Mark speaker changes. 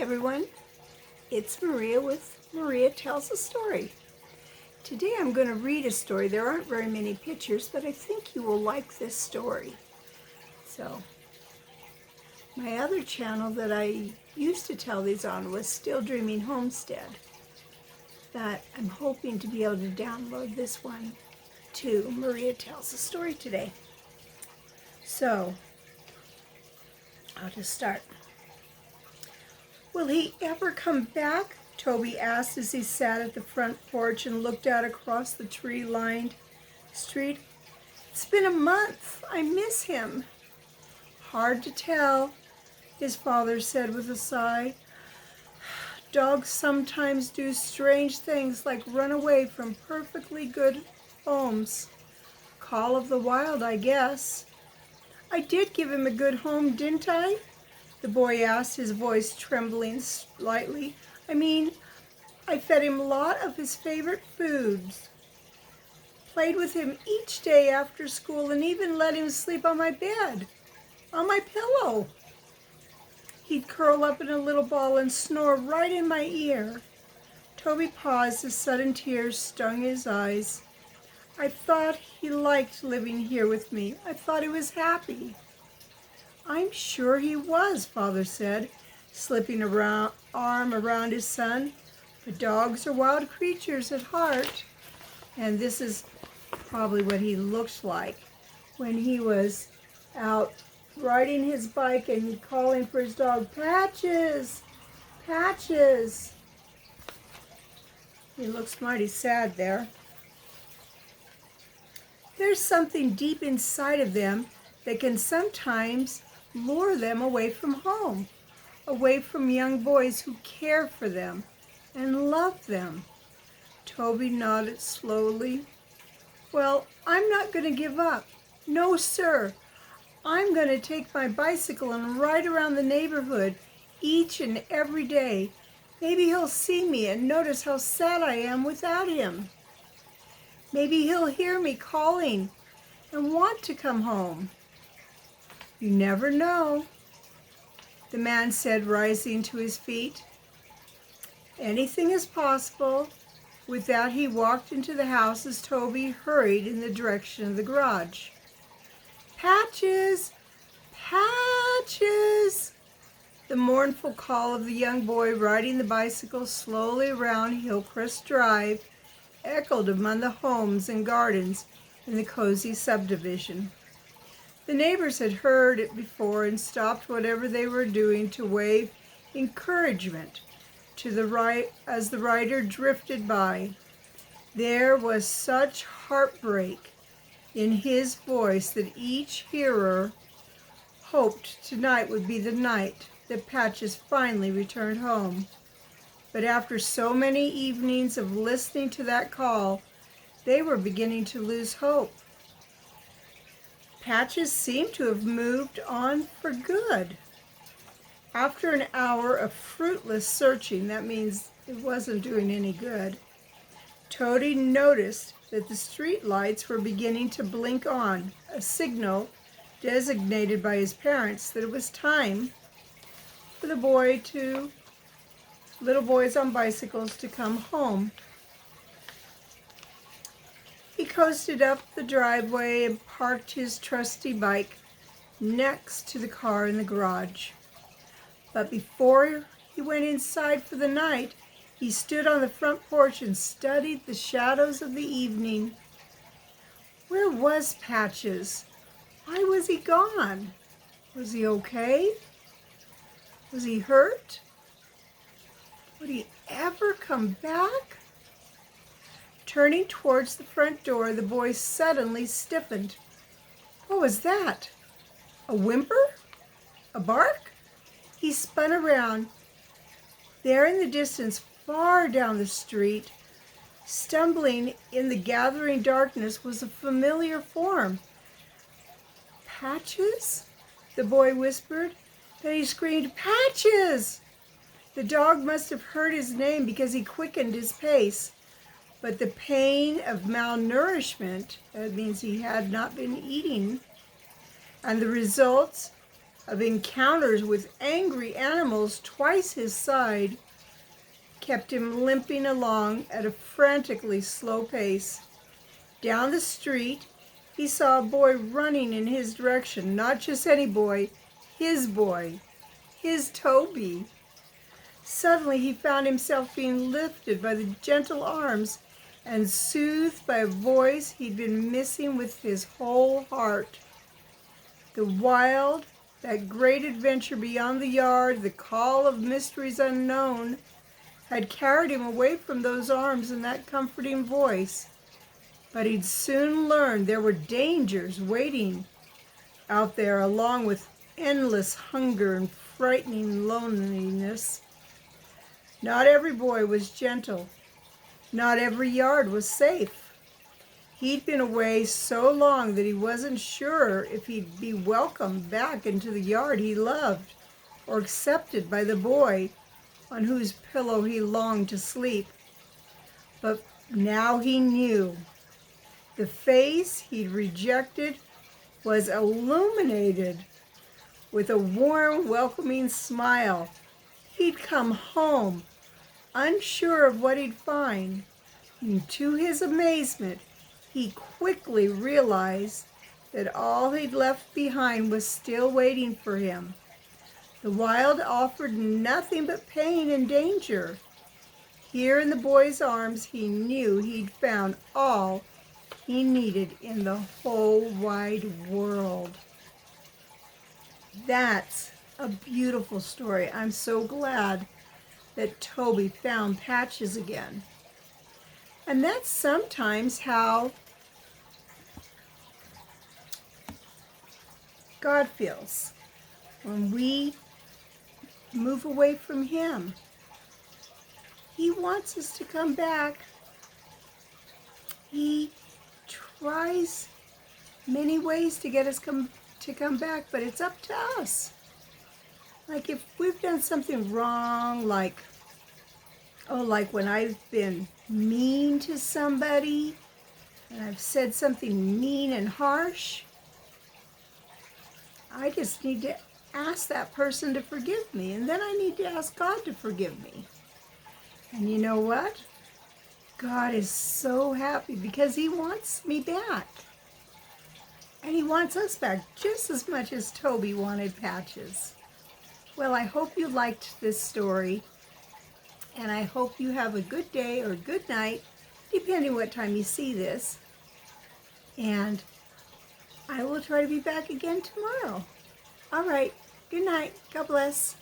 Speaker 1: everyone, it's Maria with Maria Tells a Story. Today I'm going to read a story. There aren't very many pictures, but I think you will like this story. So, my other channel that I used to tell these on was Still Dreaming Homestead. But I'm hoping to be able to download this one to Maria Tells a Story today. So, I'll just start. Will he ever come back? Toby asked as he sat at the front porch and looked out across the tree-lined street. It's been a month. I miss him. Hard to tell, his father said with a sigh. Dogs sometimes do strange things like run away from perfectly good homes. Call of the wild, I guess. I did give him a good home, didn't I? The boy asked, his voice trembling slightly. I fed him a lot of his favorite foods, played with him each day after school, and even let him sleep on my bed, on my pillow. He'd curl up in a little ball and snore right in my ear. Toby paused as sudden tears stung his eyes. I thought he liked living here with me. I thought he was happy. I'm sure he was, Father said, slipping an arm around his son. But dogs are wild creatures at heart. And this is probably what he looked like when he was out riding his bike and calling for his dog, Patches, Patches. He looks mighty sad there. There's something deep inside of them that can sometimes lure them away from home, away from young boys who care for them and love them. Toby nodded slowly. Well, I'm not going to give up. No, sir. I'm going to take my bicycle and ride around the neighborhood each and every day. Maybe he'll see me and notice how sad I am without him. Maybe he'll hear me calling and want to come home. You never know, the man said, rising to his feet. Anything is possible. With that, he walked into the house as Toby hurried in the direction of the garage. Patches! Patches! The mournful call of the young boy riding the bicycle slowly around Hillcrest Drive echoed among the homes and gardens in the cozy subdivision. The neighbors had heard it before and stopped whatever they were doing to wave encouragement to as the rider drifted by. There was such heartbreak in his voice that each hearer hoped tonight would be the night that Patches finally returned home. But after so many evenings of listening to that call, they were beginning to lose hope. Patches seemed to have moved on for good. After an hour of fruitless searching, that means it wasn't doing any good, Toby noticed that the street lights were beginning to blink on, a signal designated by his parents that it was time for little boys on bicycles to come home. He coasted up the driveway and parked his trusty bike next to the car in the garage. But before he went inside for the night, he stood on the front porch and studied the shadows of the evening. Where was Patches? Why was he gone? Was he okay? Was he hurt? Would he ever come back? Turning towards the front door, the boy suddenly stiffened. What was that? A whimper? A bark? He spun around. There in the distance, far down the street, stumbling in the gathering darkness, was a familiar form. Patches? The boy whispered. Then he screamed, Patches! The dog must have heard his name because he quickened his pace. But the pain of malnourishment, that means he had not been eating, and the results of encounters with angry animals twice his size kept him limping along at a frantically slow pace. Down the street, he saw a boy running in his direction. Not just any boy, his Toby. Suddenly he found himself being lifted by the gentle arms and soothed by a voice he'd been missing with his whole heart. The wild, that great adventure beyond the yard, the call of mysteries unknown, had carried him away from those arms and that comforting voice. But he'd soon learned there were dangers waiting out there, along with endless hunger and frightening loneliness. Not every boy was gentle. Not every yard was safe. He'd been away so long that he wasn't sure if he'd be welcomed back into the yard he loved, or accepted by the boy on whose pillow he longed to sleep. But now he knew. The face he'd rejected was illuminated with a warm, welcoming smile. He'd come home, unsure of what he'd find, and to his amazement, he quickly realized that all he'd left behind was still waiting for him. The wild offered nothing but pain and danger. Here in the boy's arms, he knew he'd found all he needed in the whole wide world. That's a beautiful story. I'm so glad that Toby found Patches again. And that's sometimes how God feels when we move away from Him. He wants us to come back. He tries many ways to get us to come back, but it's up to us. Like if we've done something wrong, like when I've been mean to somebody and I've said something mean and harsh, I just need to ask that person to forgive me, and then I need to ask God to forgive me. And you know what? God is so happy because He wants me back. And He wants us back just as much as Toby wanted Patches. Well, I hope you liked this story, and I hope you have a good day or good night, depending what time you see this. And I will try to be back again tomorrow. All right, good night. God bless.